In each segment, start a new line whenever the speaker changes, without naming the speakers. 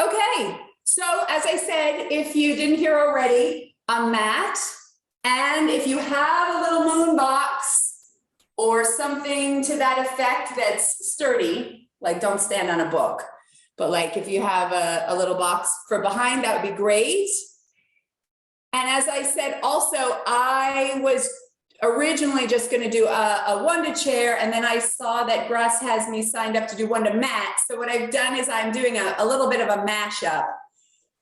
Okay, so as I said, if you didn't hear already, a mat, and if you have a little moon box or something to that effect that's sturdy, like don't stand on a book, but like if you have a little box for behind, that would be great. And as I said, also, I was originally just going to do a Wunda Chair, and then I saw that Gratz has me signed up to do Wunda Mat. So what I've done is I'm doing a little bit of a mashup,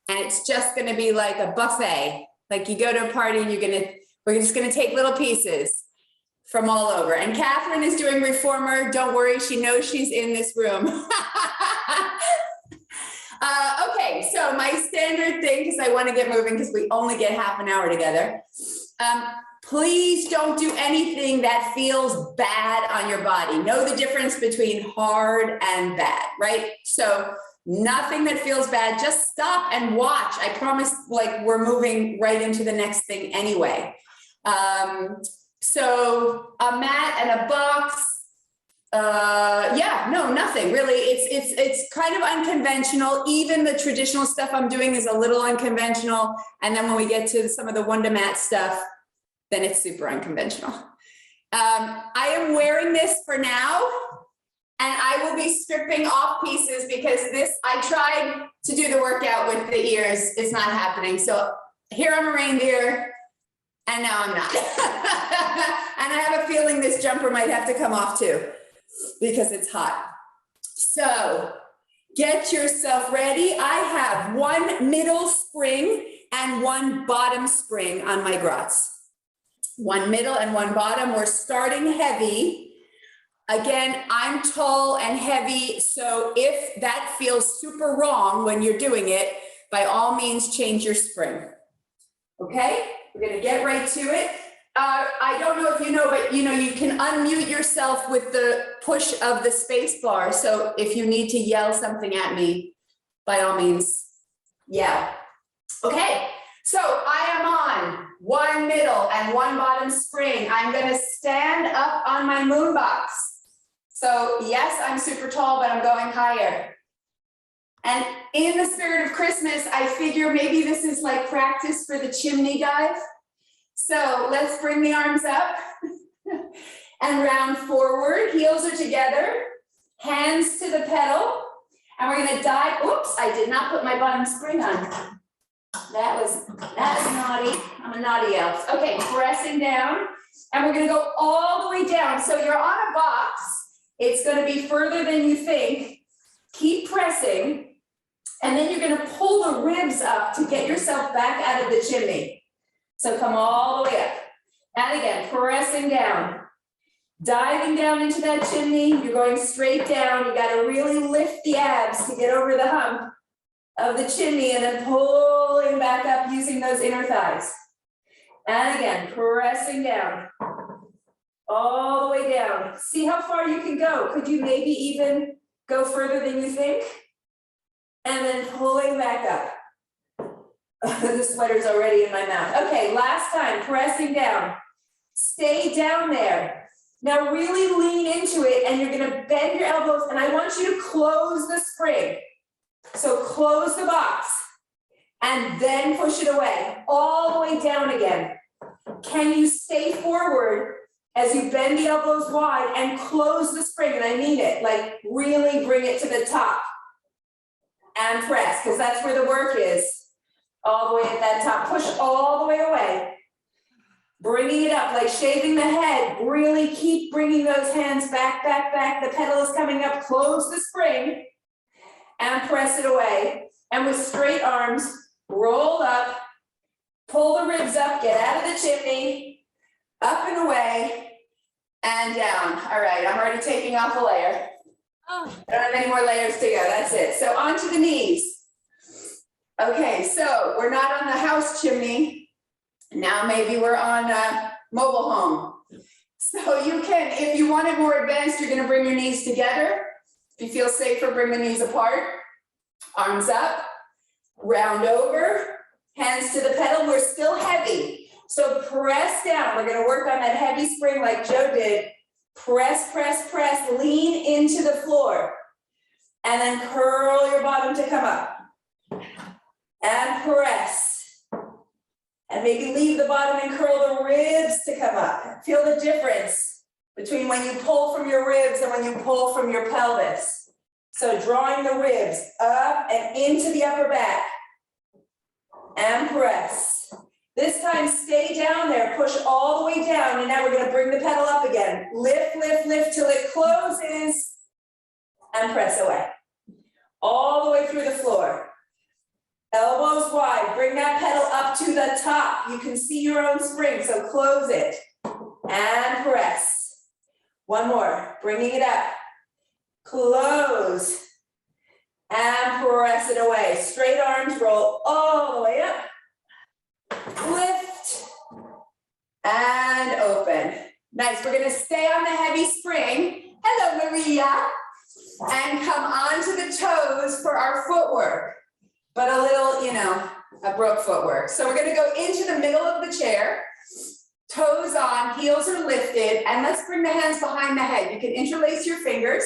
and it's just going to be like a buffet. Like you go to a party and we're just going to take little pieces from all over. And Catherine is doing reformer. Don't worry, she knows she's in this room. Okay, so my standard thing, because I want to get moving because we only get half an hour together. Please don't do anything that feels bad on your body. Know the difference between hard and bad, right? So nothing that feels bad, just stop and watch. I promise, like, we're moving right into the next thing anyway. So a mat and a box, yeah, no, nothing really. It's kind of unconventional. Even the traditional stuff I'm doing is a little unconventional. And then when we get to some of the Wunda Mat stuff, then it's super unconventional. I am wearing this for now, and I will be stripping off pieces because I tried to do the workout with the ears. It's not happening. So here I'm a reindeer, and now I'm not. And I have a feeling this jumper might have to come off too because it's hot. So get yourself ready. I have one middle spring and one bottom spring on my Gratz. One middle and one bottom. We're starting heavy. Again, I'm tall and heavy, so if that feels super wrong when you're doing it, by all means, change your spring. Okay, we're gonna get right to it. I don't know if you know, but you can unmute yourself with the push of the space bar. So if you need to yell something at me, by all means, yell. Okay, so I am on one middle and one bottom spring. I'm gonna stand up on my moon box. So yes, I'm super tall, but I'm going higher. And in the spirit of Christmas, I figure maybe this is like practice for the chimney dive. So let's bring the arms up and round forward. Heels are together, hands to the pedal. And we're gonna dive. Oops, I did not put my bottom spring on. That was naughty. I'm a naughty elf. Okay, pressing down. And we're gonna go all the way down. So you're on a box. It's gonna be further than you think. Keep pressing. And then you're gonna pull the ribs up to get yourself back out of the chimney. So come all the way up. And again, pressing down. Diving down into that chimney. You're going straight down. You gotta really lift the abs to get over the hump of the chimney and then pulling back up using those inner thighs. And again, pressing down. All the way down. See how far you can go. Could you maybe even go further than you think? And then pulling back up. The sweater's already in my mouth. Okay, last time, pressing down. Stay down there. Now really lean into it and you're gonna bend your elbows and I want you to close the spring. So close the box and then push it away, all the way down again. Can you stay forward as you bend the elbows wide and close the spring? And I mean it, like really bring it to the top and press, because that's where the work is. All the way at that top, push all the way away. Bringing it up, like shaving the head. Really keep bringing those hands back, back, back. The pedal is coming up, close the spring and press it away. And with straight arms, roll up, pull the ribs up, get out of the chimney, up and away, and down. All right, I'm already taking off a layer. Oh. I don't have any more layers to go, that's it. So onto the knees. Okay, so we're not on the house chimney. Now maybe we're on a mobile home. So you can, if you want it more advanced, you're gonna bring your knees together. If you feel safer, bring the knees apart. Arms up, round over, hands to the pedal. We're still heavy. So press down. We're gonna work on that heavy spring like Joe did. Press, press, press, lean into the floor. And then curl your bottom to come up. and press. And maybe leave the bottom and curl the ribs to come up. Feel the difference between when you pull from your ribs and when you pull from your pelvis. So drawing the ribs up and into the upper back. And press. This time stay down there, push all the way down, and now we're going to bring the pedal up again. Lift, lift, lift till it closes, and press away. All the way through the floor. Elbows wide, bring that pedal up to the top. You can see your own spring, so close it, and press. One more, bringing it up. Close, and press it away. Straight arms, roll all the way up. Lift and open. Nice. We're going to stay on the heavy spring. Hello, Maria. And come onto the toes for our footwork. But a little, you know, a Brooke footwork. So we're going to go into the middle of the chair. Toes on, heels are lifted. And let's bring the hands behind the head. You can interlace your fingers.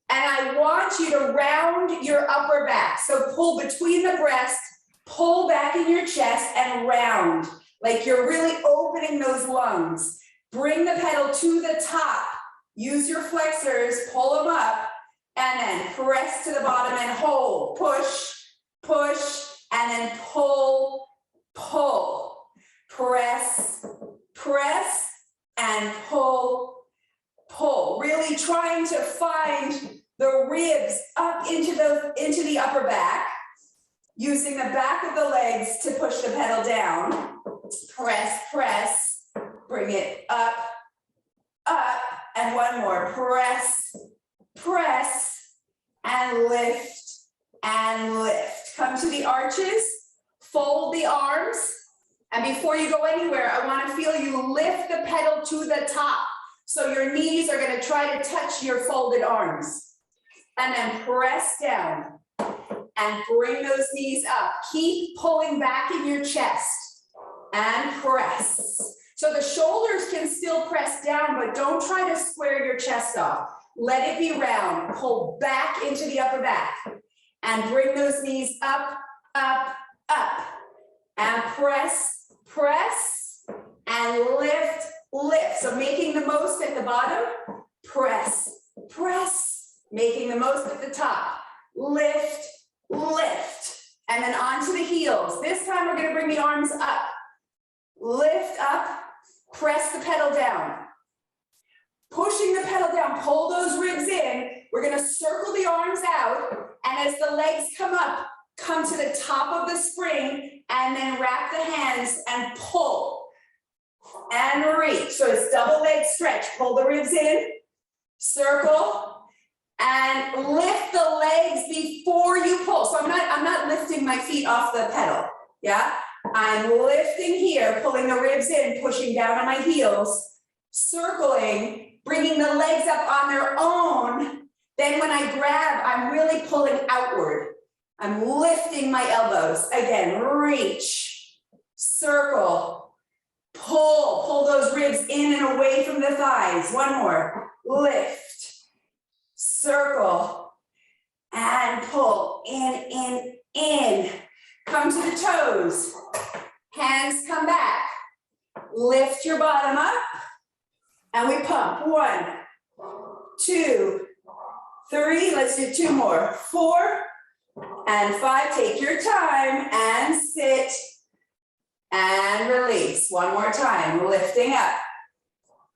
And I want you to round your upper back. So pull between the breast. Pull back in your chest and round, like you're really opening those lungs. Bring the pedal to the top. Use your flexors, pull them up, and then press to the bottom and hold. Push, push, and then pull, pull. Press, press, and pull, pull. Really trying to find the ribs up into the upper back. Using the back of the legs to push the pedal down. Press, press, bring it up, up, and one more. Press, press, and lift, and lift. Come to the arches, fold the arms, and before you go anywhere, I want to feel you lift the pedal to the top. So your knees are going to try to touch your folded arms. And then press down. And bring those knees up. Keep pulling back in your chest and press. So the shoulders can still press down, but don't try to square your chest off. Let it be round. Pull back into the upper back and bring those knees up, up, up. And press, press, and lift, lift. So making the most at the bottom, press, press. Making the most at the top, lift, lift, and then onto the heels. This time we're going to bring the arms up. Lift up, press the pedal down. Pushing the pedal down, pull those ribs in. We're going to circle the arms out, and as the legs come up, come to the top of the spring, and then wrap the hands and pull and reach. So it's double leg stretch. Pull the ribs in, circle, and lift the legs before you pull. So I'm not lifting my feet off the pedal. Yeah, I'm lifting here, pulling the ribs in, pushing down on my heels, circling, bringing the legs up on their own. Then when I grab, I'm really pulling outward. I'm lifting my elbows. Again, reach, circle, pull those ribs in and away from the thighs. One more, lift. Circle and pull in. Come to the toes. Hands come back. Lift your bottom up and we pump. 1, 2, 3. Let's do 2 more. 4 and 5. Take your time and sit and release. One more time. Lifting up.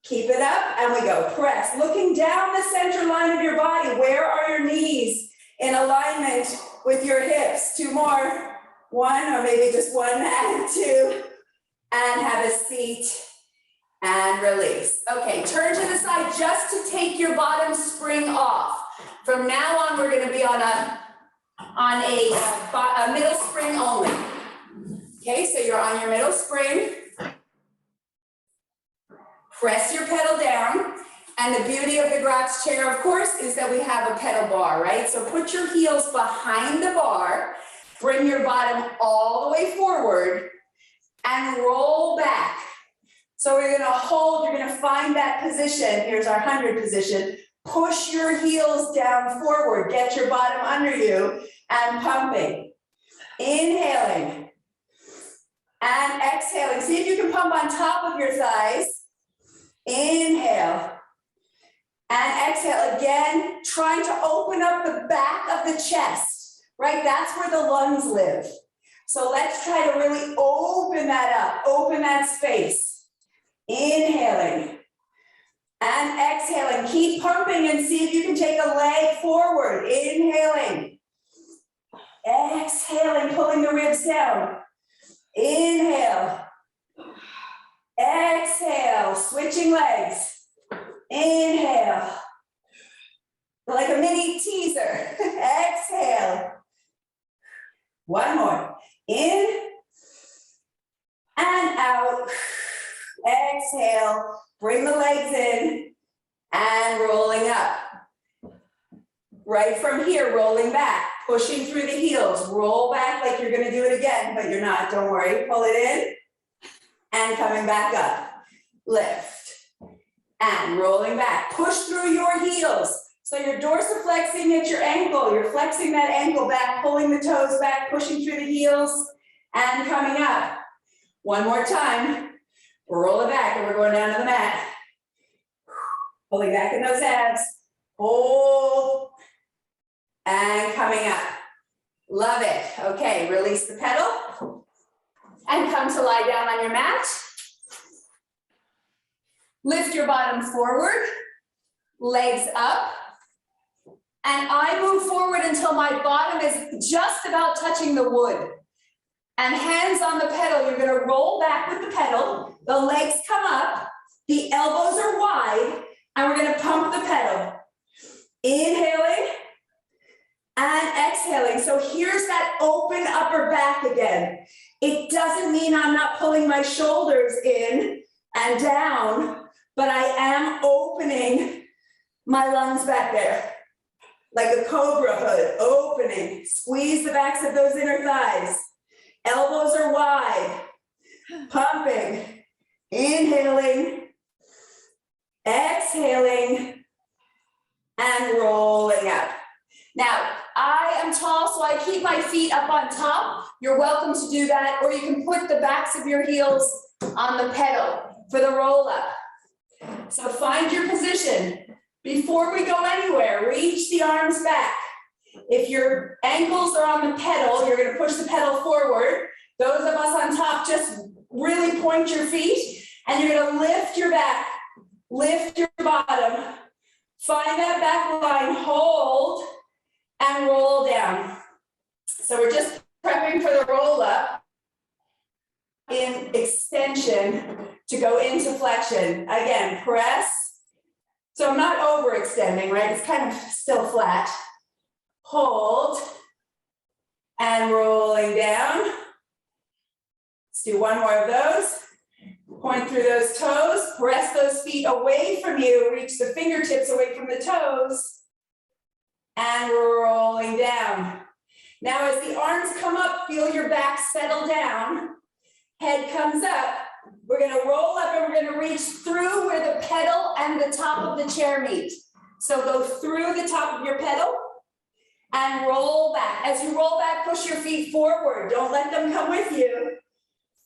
Keep it up, and we go. Press. Looking down the center line of your body. Where are your knees in alignment with your hips? 2 more. 1, or maybe just 1 and 2. And have a seat and release. Okay, turn to the side just to take your bottom spring off. From now on, we're going to be on a middle spring only. Okay, so you're on your middle spring. Press your pedal down, and the beauty of the Gratz chair, of course, is that we have a pedal bar, right? So put your heels behind the bar, bring your bottom all the way forward, and roll back. So we're gonna hold, you're gonna find that position. Here's our 100 position. Push your heels down forward, get your bottom under you, and pumping. Inhaling and exhaling. See if you can pump on top of your thighs. Inhale and exhale. Again, trying to open up the back of the chest, right? That's where the lungs live. So let's try to really open that up, open that space. Inhaling and exhaling. Keep pumping and see if you can take a leg forward. Inhaling. Exhaling, pulling the ribs down. Inhale. Exhale, switching legs. Inhale. Like a mini teaser. Exhale. One more. In and out. Exhale. Bring the legs in and rolling up. Right from here, rolling back, pushing through the heels. Roll back like you're going to do it again, but you're not. Don't worry. Pull it in and coming back up. Lift and rolling back. Push through your heels. So you're dorsiflexing at your ankle. You're flexing that ankle back, pulling the toes back, pushing through the heels and coming up. One more time. Roll it back and we're going down to the mat. Pulling back in those abs. Hold. And coming up. Love it. Okay, release the pedal. And come to lie down on your mat. Lift your bottom forward. Legs up. And I move forward until my bottom is just about touching the wood. And hands on the pedal, you're going to roll back with the pedal. The legs come up. The elbows are wide. And we're going to pump the pedal. Inhaling. And exhaling. So here's that open upper back again. It doesn't mean I'm not pulling my shoulders in and down, but I am opening my lungs back there. Like a cobra hood, opening. Squeeze the backs of those inner thighs. Elbows are wide. Pumping. Inhaling. Exhaling. And rolling up. Now, I am tall, so I keep my feet up on top. You're welcome to do that, or you can put the backs of your heels on the pedal for the roll up. So find your position. Before we go anywhere, reach the arms back. If your ankles are on the pedal, you're going to push the pedal forward. Those of us on top, just really point your feet, and you're going to lift your back, lift your bottom. Find that back line, hold, and roll down. So we're just prepping for the roll up in extension to go into flexion. Again, press. So I'm not overextending, right? It's kind of still flat. Hold and rolling down. Let's do one more of those. Point through those toes, press those feet away from you, reach the fingertips away from the toes, and rolling down. Now as the arms come up, feel your back settle down, head comes up, we're gonna roll up and we're gonna reach through where the pedal and the top of the chair meet. So go through the top of your pedal and roll back. As you roll back, push your feet forward, don't let them come with you,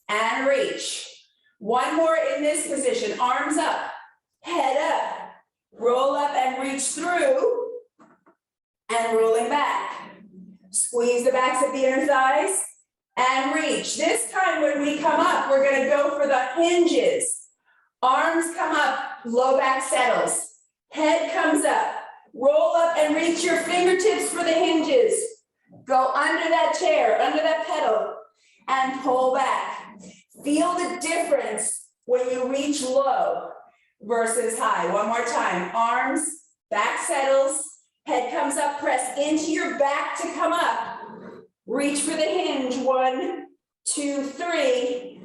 and reach. One more in this position, arms up, head up, roll up and reach through, and rolling back. Squeeze the backs of the inner thighs, and reach. This time when we come up, we're gonna go for the hinges. Arms come up, low back settles. Head comes up, roll up and reach your fingertips for the hinges. Go under that chair, under that pedal, and pull back. Feel the difference when you reach low versus high. One more time. Arms, back settles, head comes up, press into your back to come up. Reach for the hinge. 1, 2, 3,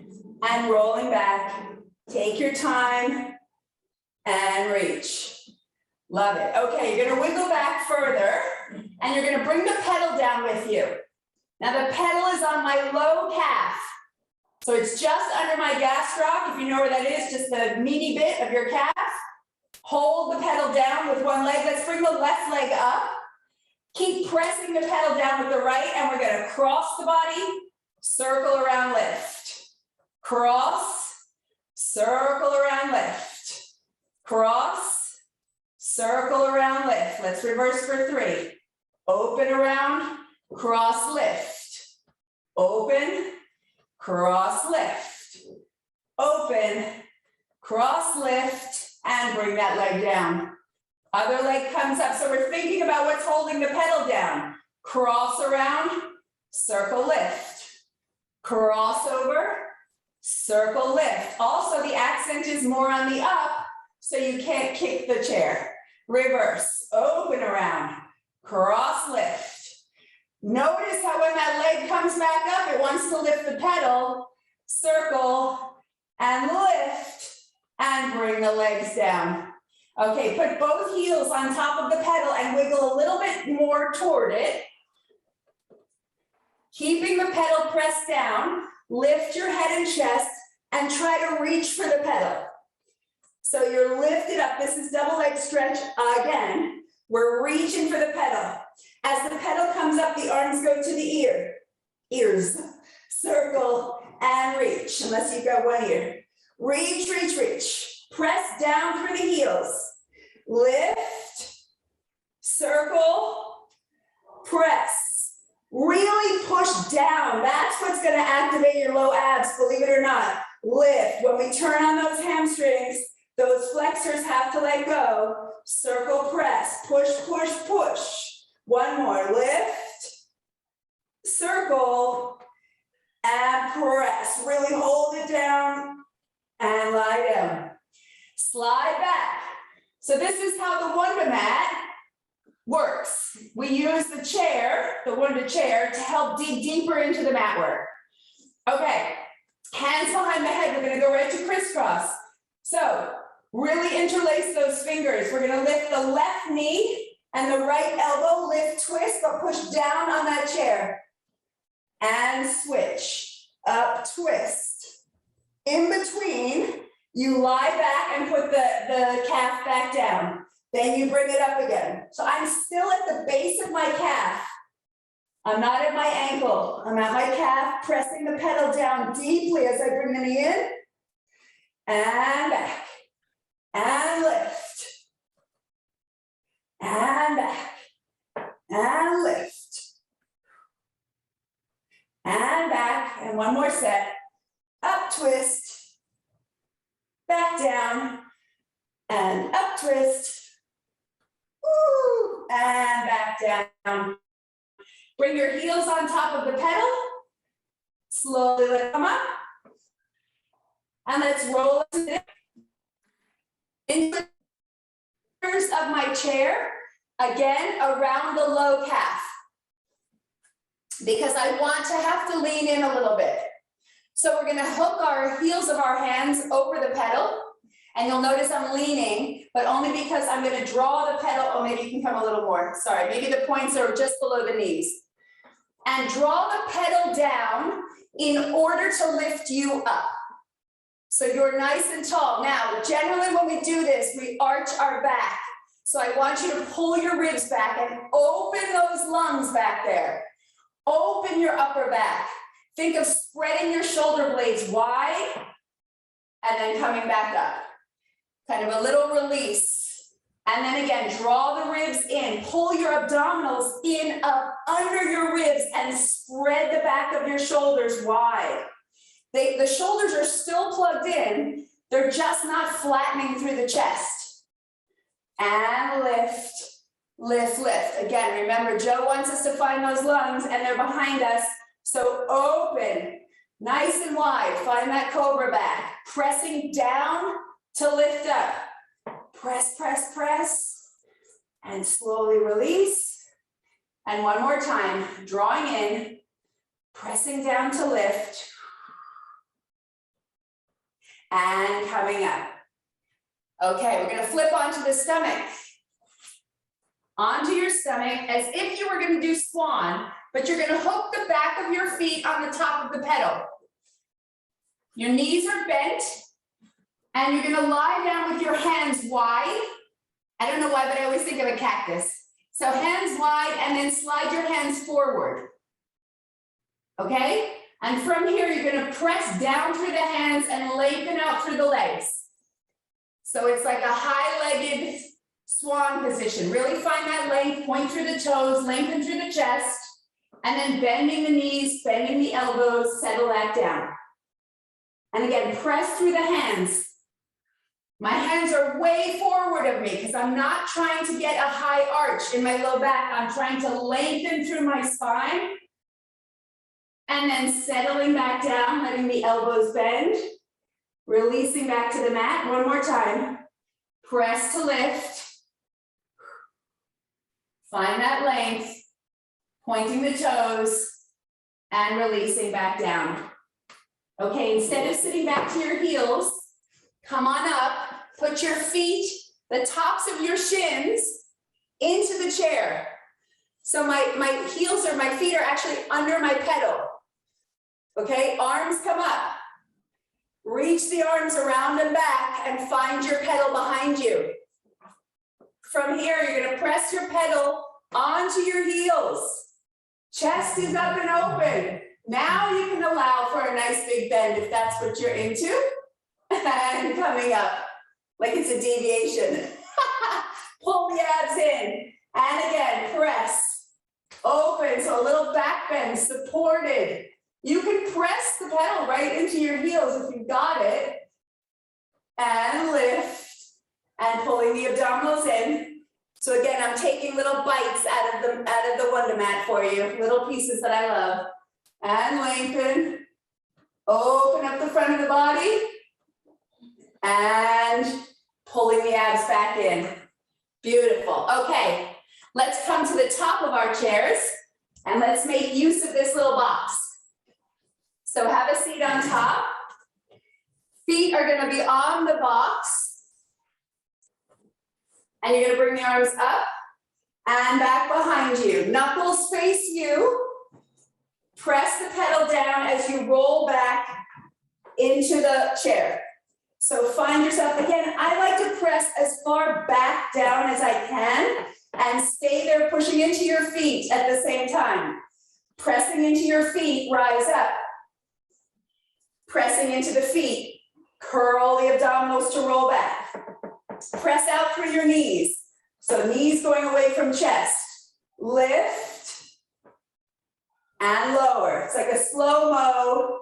and rolling back. Take your time and reach. Love it. Okay, you're gonna wiggle back further and you're gonna bring the pedal down with you. Now the pedal is on my low calf. So it's just under my gastroc, if you know where that is, just the meaty bit of your calf. Hold the pedal down with one leg. Let's bring the left leg up. Keep pressing the pedal down with the right, and we're gonna cross the body, circle around, lift. Cross, circle around, lift. Cross, circle around, lift. Let's reverse for 3. Open around, cross, lift. Open, cross, lift. Open, cross, lift, and bring that leg down. Other leg comes up, so we're thinking about what's holding the pedal down. Cross around, circle, lift. Cross over, circle, lift. Also, the accent is more on the up, so you can't kick the chair. Reverse, open around, cross, lift. Notice how when that leg comes back up, it wants to lift the pedal, circle, and lift, and bring the legs down. Okay, put both heels on top of the pedal and wiggle a little bit more toward it. Keeping the pedal pressed down, lift your head and chest and try to reach for the pedal. So you're lifted up. This is double leg stretch again. We're reaching for the pedal. As the pedal comes up, the arms go to the ears. Circle and reach, unless you've got one ear. Reach, reach, reach. Press down through the heels. Lift, circle, press. Really push down. That's what's going to activate your low abs, believe it or not. Lift. When we turn on those hamstrings, those flexors have to let go. Circle, press. Push, push, push. One more. Lift, circle, and press. Really hold it down and lie down. Slide back. So this is how the Wunda mat works. We use the chair, the Wunda chair, to help dig deeper into the mat work. Okay, hands behind the head. We're going to go right to crisscross. So really interlace those fingers. We're going to lift the left knee and the right elbow. Lift, twist, but push down on that chair. And switch. Up, twist. In between, you lie back and put the calf back down. Then you bring it up again. So I'm still at the base of my calf. I'm not at my ankle. I'm at my calf, pressing the pedal down deeply as I bring the knee in. And back. And lift. And back. And lift. And back. And one more set. Up, twist. Back down. And up, twist. Woo, and back down. Bring your heels on top of the pedal. Slowly let them up. And let's roll into the corners of my chair. Again, around the low calf. Because I want to have to lean in a little bit. So we're going to hook our heels of our hands over the pedal. And you'll notice I'm leaning, but only because I'm going to draw the pedal. Oh, maybe you can come a little more. Sorry, maybe the points are just below the knees. And draw the pedal down in order to lift you up. So you're nice and tall. Now, generally when we do this, we arch our back. So I want you to pull your ribs back and open those lungs back there. Open your upper back. Think of spreading your shoulder blades wide and then coming back up. Kind of a little release. And then again, draw the ribs in. Pull your abdominals in, up, under your ribs, and spread the back of your shoulders wide. The shoulders are still plugged in. They're just not flattening through the chest. And lift, lift, lift. Again, remember, Joe wants us to find those lungs, and they're behind us. So open, nice and wide. Find that cobra back. Pressing down to lift up. Press, press, press. And slowly release. And one more time, drawing in, pressing down to lift. And coming up. Okay, we're going to flip onto the stomach. Onto your stomach as if you were going to do swan, but you're going to hook the back of your feet on the top of the pedal. Your knees are bent, and you're going to lie down with your hands wide. I don't know why, but I always think of a cactus. So hands wide and then slide your hands forward. Okay? And from here, you're going to press down through the hands and lengthen out through the legs. So it's like a high-legged swan position. Really find that length, point through the toes, lengthen through the chest, and then bending the knees, bending the elbows, settle that down. And again, press through the hands. My hands are way forward of me because I'm not trying to get a high arch in my low back. I'm trying to lengthen through my spine. And then settling back down, letting the elbows bend. Releasing back to the mat. One more time. Press to lift. Find that length. Pointing the toes. And releasing back down. Okay, instead of sitting back to your heels, come on up. Put your feet, the tops of your shins, into the chair. So my heels or my feet are actually under my pedal. Okay, arms come up. Reach the arms around and back and find your pedal behind you. From here, you're going to press your pedal onto your heels. Chest is up and open. Now you can allow for a nice big bend if that's what you're into. And coming up like it's a deviation. Pull the abs in. And again, press. Open, so a little back bend, supported. You can press the pedal right into your heels if you've got it. And lift. And pulling the abdominals in. So again, I'm taking little bites out of the Wunda mat for you. Little pieces that I love. And lengthen. Open up the front of the body. And pulling the abs back in. Beautiful. Okay, let's come to the top of our chairs and let's make use of this little box. So have a seat on top. Feet are going to be on the box. And you're going to bring the arms up and back behind you. Knuckles face you. Press the pedal down as you roll back into the chair. So find yourself, again, I like to press as far back down as I can and stay there pushing into your feet at the same time. Pressing into your feet, rise up. Pressing into the feet, curl the abdominals to roll back. Press out through your knees. So knees going away from chest. Lift and lower. It's like a slow-mo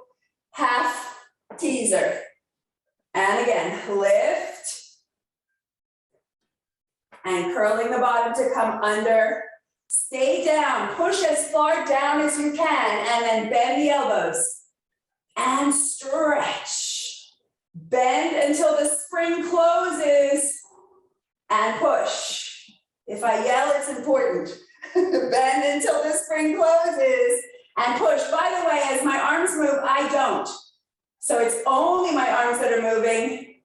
half teaser. And again, lift. And curling the bottom to come under. Stay down. Push as far down as you can. And then bend the elbows. And stretch. Bend until the spring closes. And push. If I yell, it's important. Bend until the spring closes. And push. By the way, as my arms move, I don't. So it's only my arms that are moving,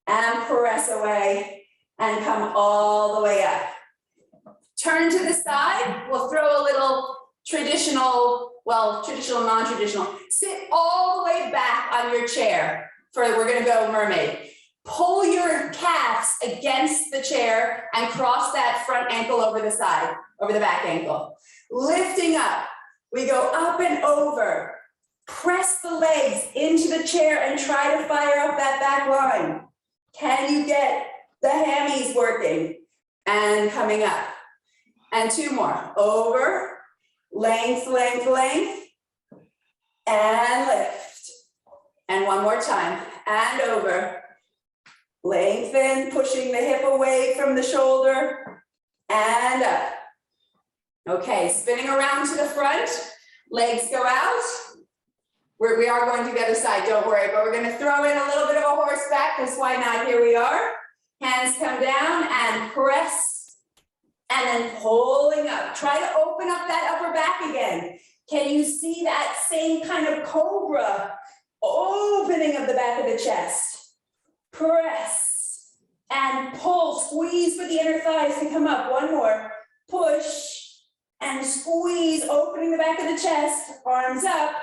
and press away and come all the way up. Turn to the side. We'll throw a little traditional, well, traditional, non-traditional. Sit all the way back on your chair. We're going to go mermaid. Pull your calves against the chair and cross that front ankle over the side, over the back ankle. Lifting up. We go up and over. Press the legs into the chair and try to fire up that back line. Can you get the hammies working? And coming up. And two more. Over, length, length, length, and lift. And one more time. And over. Lengthen, pushing the hip away from the shoulder. And up. Okay, spinning around to the front. Legs go out. We are going to the other side, don't worry, but we're going to throw in a little bit of a horseback, because why not? Here we are. Hands come down and press, and then pulling up. Try to open up that upper back again. Can you see that same kind of cobra opening of the back of the chest? Press and pull, squeeze with the inner thighs to come up. One more. Push and squeeze, opening the back of the chest, arms up.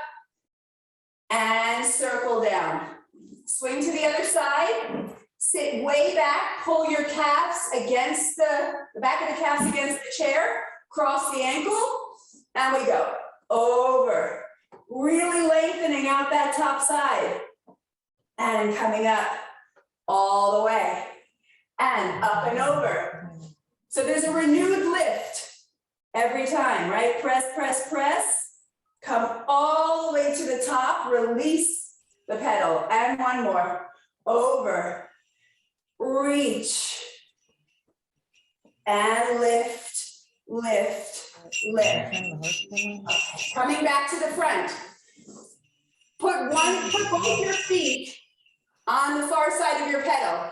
And circle down. Swing to the other side. Sit way back, pull your calves against the back of the calves against the chair, cross the ankle, and we go over, really lengthening out that top side, and coming up all the way, and up and over. So there's a renewed lift every time, right? Press, press, press, come all the way to the top, release the pedal, and one more, over. Reach and lift, lift, lift. Coming back to the front. Put both your feet on the far side of your pedal.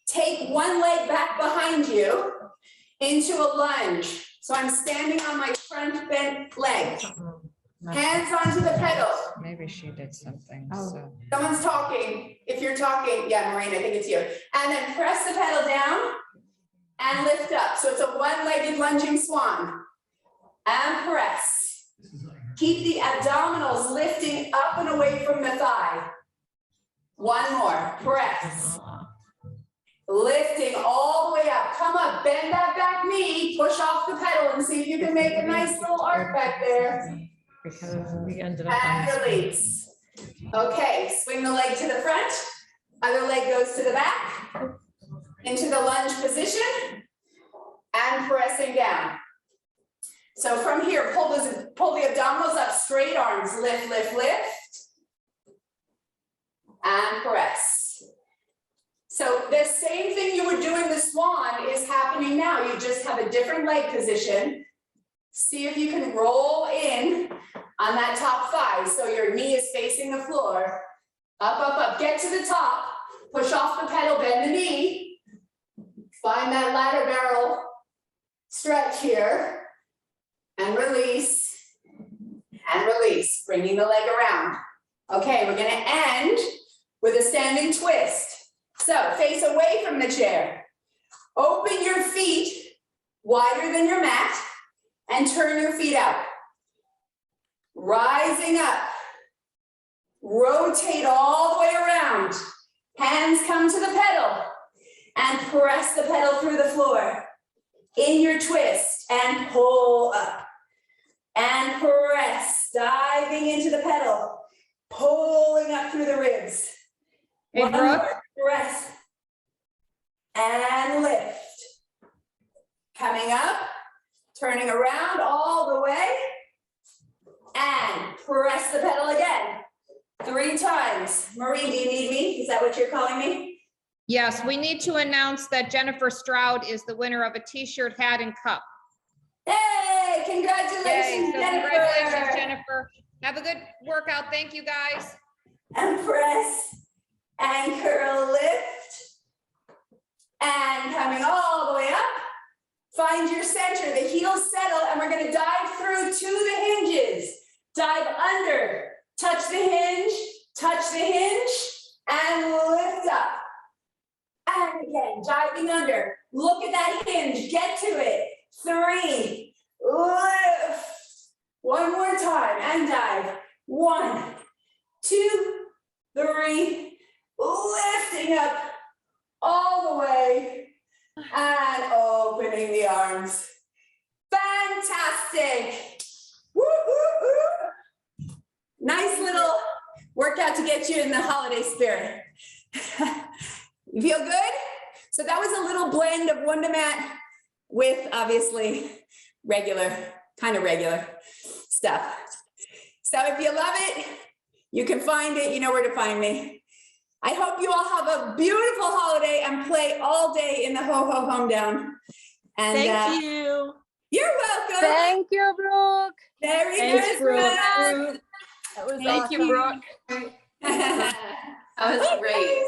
Take one leg back behind you into a lunge. So I'm standing on my front bent leg. Hands onto the pedal.
Maybe she did something.
Oh.
So.
Someone's talking. If you're talking, yeah, Maureen, I think it's you. And then press the pedal down and lift up. So it's a one-legged lunging swan. And press. Keep the abdominals lifting up and away from the thigh. One more. Press. Lifting all the way up. Come up, bend that back knee, push off the pedal and see if you can make a nice little arc back there.
Because we ended up
and release. Okay, swing the leg to the front. Other leg goes to the back. Into the lunge position. And pressing down. So from here, pull the abdominals up, straight arms, lift, lift, lift. And press. So the same thing you were doing the swan is happening now. You just have a different leg position. See if you can roll in on that top thigh. So your knee is facing the floor. Up, up, up. Get to the top. Push off the pedal, bend the knee. Find that ladder barrel stretch here. And release. And release. Bringing the leg around. Okay, we're going to end with a standing twist. So face away from the chair. Open your feet wider than your mat. And turn your feet out. Rising up. Rotate all the way around. Hands come to the pedal. And press the pedal through the floor. In your twist. And pull up. And press. Diving into the pedal. Pulling up through the ribs.
Hey,
One more breath. And lift. Coming up. Turning around all the way. And press the pedal again. 3 times. Maureen, do you need me? Is that what you're calling me?
Yes, we need to announce that Jennifer Stroud is the winner of a t-shirt, hat, and cup.
Hey, congratulations,
Yay. So
Jennifer.
congratulations, Jennifer. Have a good workout. Thank you, guys.
And press. And curl, lift. And coming all the way up. Find your center, the heels settle, and we're going to dive through to the hinges. Dive under, touch the hinge, and lift up. And again, diving under. Look at that hinge, get to it. 3, lift. One more time, and dive. 1, 2, 3, lifting up all the way. And opening the arms. Fantastic. Woo, woo, woo. Nice little workout to get you in the holiday spirit. You feel good? So that was a little blend of Wunda mat with obviously kind of regular stuff. So if you love it, you can find it. You know where to find me. I hope you all have a beautiful holiday and play all day in the ho-ho home down. And
thank you.
You're welcome.
Thank you, Brooke.
Merry
Thanks,
Christmas.
Brooke. That was
Thank
awesome.
you, Brooke. That was great.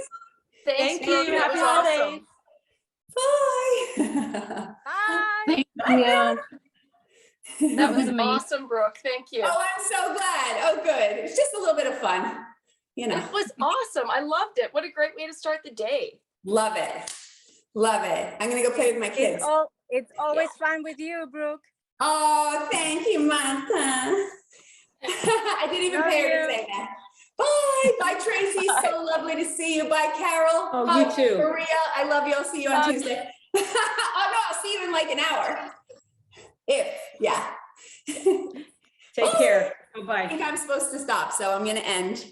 Thank you.
Brooke. That
Happy
was
holidays.
awesome.
Bye.
Thank you. That was
amazing.
awesome, Brooke. Thank you.
Oh, I'm so glad. Oh, good. It's just a little bit of fun, you know.
It was awesome. I loved it. What a great way to start the day.
Love it. Love it. I'm going to go play with my kids.
It's always fun with you, Brooke.
Oh, thank you, Martha. I didn't even pay her to say that. Bye. Bye, Tracy. So lovely to see you. Bye, Carol.
Oh, you too.
Maria, I love you. I'll see you on Tuesday. Oh, no, I'll see you in like an hour. Yeah.
Take care.
I
Bye-bye.
think I'm supposed to stop, so I'm going to end.